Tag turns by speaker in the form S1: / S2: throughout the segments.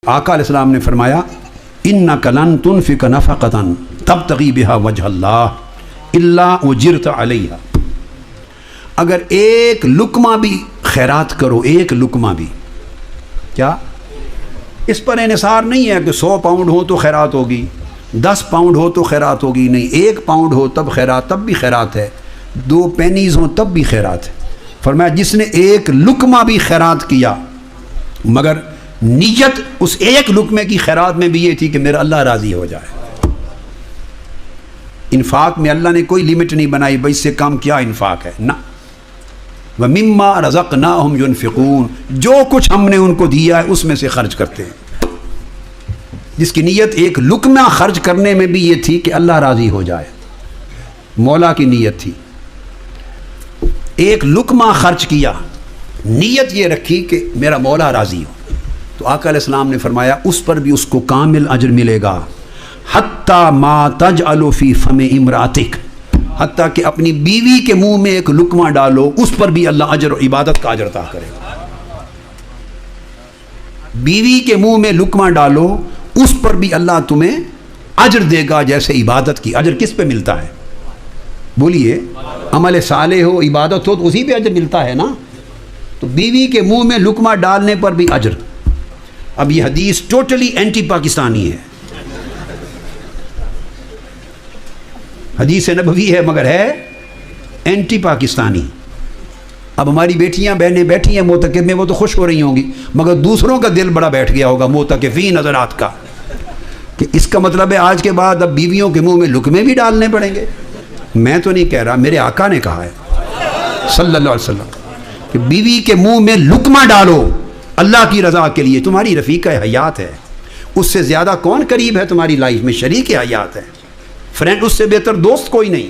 S1: آقا علیہ السلام نے فرمایا انک لن تنفق نفقۃ تبتغی بہا وجہ اللہ الا اجرت علیہا، اگر ایک لقمہ بھی خیرات کرو، ایک لقمہ بھی، کیا اس پر انحصار نہیں ہے کہ 100 پاؤنڈ ہو تو خیرات ہوگی، 10 پاؤنڈ ہو تو خیرات ہوگی، نہیں، 1 پاؤنڈ ہو تب خیرات، تب بھی خیرات ہے، 2 پینیز ہوں تب بھی خیرات ہے۔ فرمایا جس نے ایک لقمہ بھی خیرات کیا، مگر نیت اس ایک لقمے کی خیرات میں بھی یہ تھی کہ میرا اللہ راضی ہو جائے۔ انفاق میں اللہ نے کوئی لیمٹ نہیں بنائی، بھائی اس سے کم کیا انفاق ہے، نہ، وَمِمَّا رَزَقْنَاهُمْ يُنْفِقُونَ، جو کچھ ہم نے ان کو دیا ہے اس میں سے خرچ کرتے ہیں۔ جس کی نیت ایک لقمہ خرچ کرنے میں بھی یہ تھی کہ اللہ راضی ہو جائے، مولا کی نیت تھی، ایک لقمہ خرچ کیا، نیت یہ رکھی کہ میرا مولا راضی ہو، تو آقا علیہ السلام نے فرمایا اس پر بھی اس کو کامل اجر ملے گا، حتیٰ ما تجعل فی فم امراتک، حتیٰ کہ اپنی بیوی کے منہ میں ایک لقمہ ڈالو، اس پر بھی اللہ اجر و عبادت کا اجر عطا کرے گا۔ بیوی کے منہ میں لقمہ ڈالو، اس پر بھی اللہ تمہیں اجر دے گا جیسے عبادت کی۔ اجر کس پہ ملتا ہے؟ بولیے، عمل صالح ہو، عبادت ہو تو اسی پہ اجر ملتا ہے نا، تو بیوی کے منہ میں لقمہ ڈالنے پر بھی اجر۔ اب یہ حدیث ٹوٹلی اینٹی پاکستانی ہے، حدیث نبوی ہے مگر ہے اینٹی پاکستانی۔ اب ہماری بیٹیاں بہنیں بیٹھی ہیں معتکف میں، وہ تو خوش ہو رہی ہوں گی، مگر دوسروں کا دل بڑا بیٹھ گیا ہوگا معتکفین حضرات کا، کہ اس کا مطلب ہے آج کے بعد اب بیویوں کے منہ میں لقمے بھی ڈالنے پڑیں گے۔ میں تو نہیں کہہ رہا، میرے آقا نے کہا ہے صلی اللہ علیہ وسلم کہ بیوی کے منہ میں لقمہ ڈالو اللہ کی رضا کے لیے، تمہاری رفیقہ حیات ہے، اس سے زیادہ کون قریب ہے تمہاری لائف میں؟ شریک حیات ہے، فرینڈ، اس سے بہتر دوست کوئی نہیں۔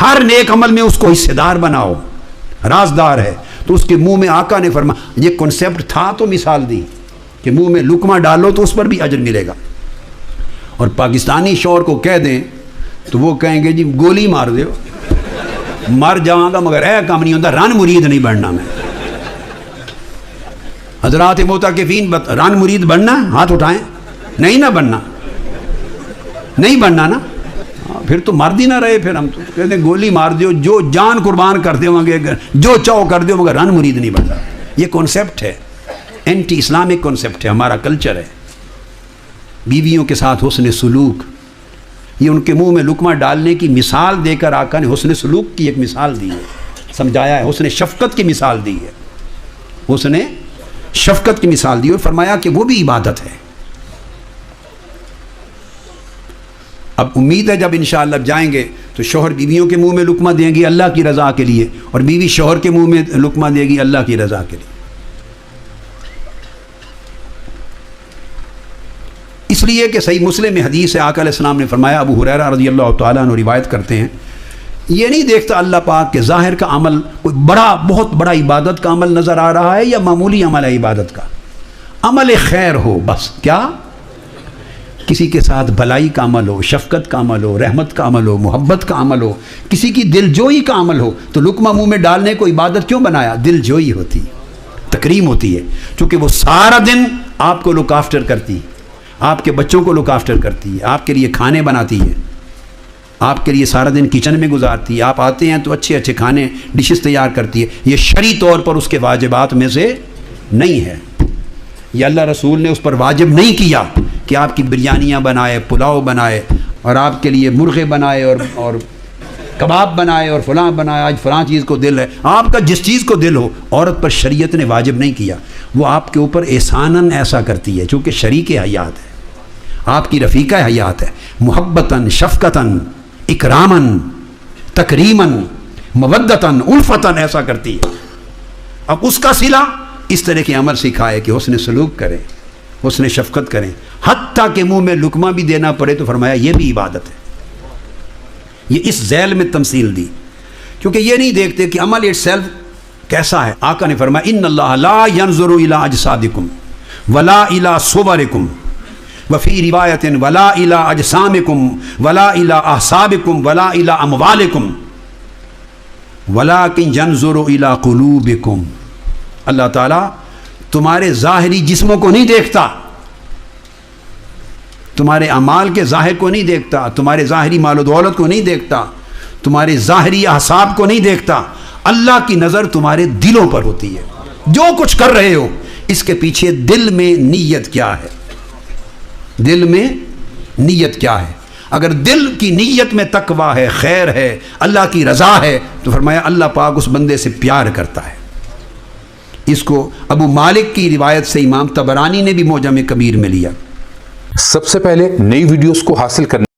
S1: ہر نیک عمل میں اس کو حصے دار بناؤ، رازدار ہے، تو اس کے منہ میں آقا نے فرمایا، یہ کنسیپٹ تھا تو مثال دی کہ منہ میں لقمہ ڈالو تو اس پر بھی اجر ملے گا۔ اور پاکستانی شوہر کو کہہ دیں تو وہ کہیں گے جی گولی مار دیو، مر جاؤں گا مگر اے کام نہیں ہوتا، رن مرید نہیں بننا میں۔ حضرات معتکفین رن مرید بننا، ہاتھ اٹھائیں، نہیں نہ بننا، نہیں بننا نا، پھر تو مرد ہی نہ رہے، پھر ہم تو کہتے ہیں گولی مار دیو، جو جان قربان کر دیو گے، جو چاہو کر دیو مگر رن مرید نہیں بننا۔ یہ کنسیپٹ ہے، اینٹی اسلامک کنسیپٹ ہے، ہمارا کلچر ہے۔ بیویوں کے ساتھ حسن سلوک، یہ ان کے منہ میں لقمہ ڈالنے کی مثال دے کر آقا نے حسن سلوک کی ایک مثال دی ہے، سمجھایا ہے، حسن شفقت کی مثال دی ہے، حسن شفقت کی مثال دی اور فرمایا کہ وہ بھی عبادت ہے۔ اب امید ہے جب انشاءاللہ جائیں گے تو شوہر بیویوں کے منہ میں لقمہ دیں گی اللہ کی رضا کے لیے، اور بیوی شوہر کے منہ میں لقمہ دے گی اللہ کی رضا کے لیے۔ اس لیے کہ صحیح مسلم میں حدیث ہے، آقا علیہ السلام نے فرمایا، ابو ہریرہ رضی اللہ تعالیٰ عنہ روایت کرتے ہیں، یہ نہیں دیکھتا اللہ پاک کہ ظاہر کا عمل کوئی بڑا، بہت بڑا عبادت کا عمل نظر آ رہا ہے یا معمولی عمل ہے عبادت کا، عمل خیر ہو بس، کیا کسی کے ساتھ بھلائی کا عمل ہو، شفقت کا عمل ہو، رحمت کا عمل ہو، محبت کا عمل ہو، کسی کی دل جوئی کا عمل ہو، تو لقمہ منہ میں ڈالنے کو عبادت کیوں بنایا؟ دل جوئی ہوتی، تکریم ہوتی ہے، چونکہ وہ سارا دن آپ کو لک آفٹر کرتی، آپ کے بچوں کو لک آفٹر کرتی ہے، آپ کے لیے کھانے بناتی ہے، آپ کے لیے سارا دن کچن میں گزارتی ہے، آپ آتے ہیں تو اچھے اچھے کھانے ڈشز تیار کرتی ہے، یہ شرعی طور پر اس کے واجبات میں سے نہیں ہے، یہ اللہ رسول نے اس پر واجب نہیں کیا کہ آپ کی بریانیاں بنائے، پلاؤ بنائے، اور آپ کے لیے مرغے بنائے اور کباب بنائے اور فلاں بنائے، آج فلاں چیز کو دل ہے، آپ کا جس چیز کو دل ہو، عورت پر شریعت نے واجب نہیں کیا، وہ آپ کے اوپر احساناً ایسا کرتی ہے چونکہ شریک حیات ہے، آپ کی رفیقہ حیات ہے، محبتاً، شفقتاً، اکراماً، تکریماً، مودتاً، الفتاً ایسا کرتی ہے۔ اب اس کا صلہ اس طرح کے عمل سکھائے کہ حسن سلوک کریں، حسن شفقت کریں، حتیٰ کہ منہ میں لقمہ بھی دینا پڑے تو فرمایا یہ بھی عبادت ہے۔ یہ اس ذیل میں تمثیل دی، کیونکہ یہ نہیں دیکھتے کہ عمل اٹ سیلف کیسا ہے۔ آقا نے فرمایا ان اللہ لا ينظر الى اجسادکم ولا الى صورکم وفی روایت ولا الى اجسامکم ولا الى احسابکم ولا الى اموالکم ولکن ينظر الى قلوبکم، اللہ تعالیٰ تمہارے ظاہری جسموں کو نہیں دیکھتا، تمہارے اعمال کے ظاہر کو نہیں دیکھتا، تمہارے ظاہری مال و دولت کو نہیں دیکھتا، تمہارے ظاہری احساب کو نہیں دیکھتا، اللہ کی نظر تمہارے دلوں پر ہوتی ہے۔ جو کچھ کر رہے ہو اس کے پیچھے دل میں نیت کیا ہے، دل میں نیت کیا ہے۔ اگر دل کی نیت میں تقویٰ ہے، خیر ہے، اللہ کی رضا ہے، تو فرمایا اللہ پاک اس بندے سے پیار کرتا ہے۔ اس کو ابو مالک کی روایت سے امام طبرانی نے بھی معجم کبیر میں لیا۔
S2: سب سے پہلے نئی ویڈیوز کو حاصل کرنے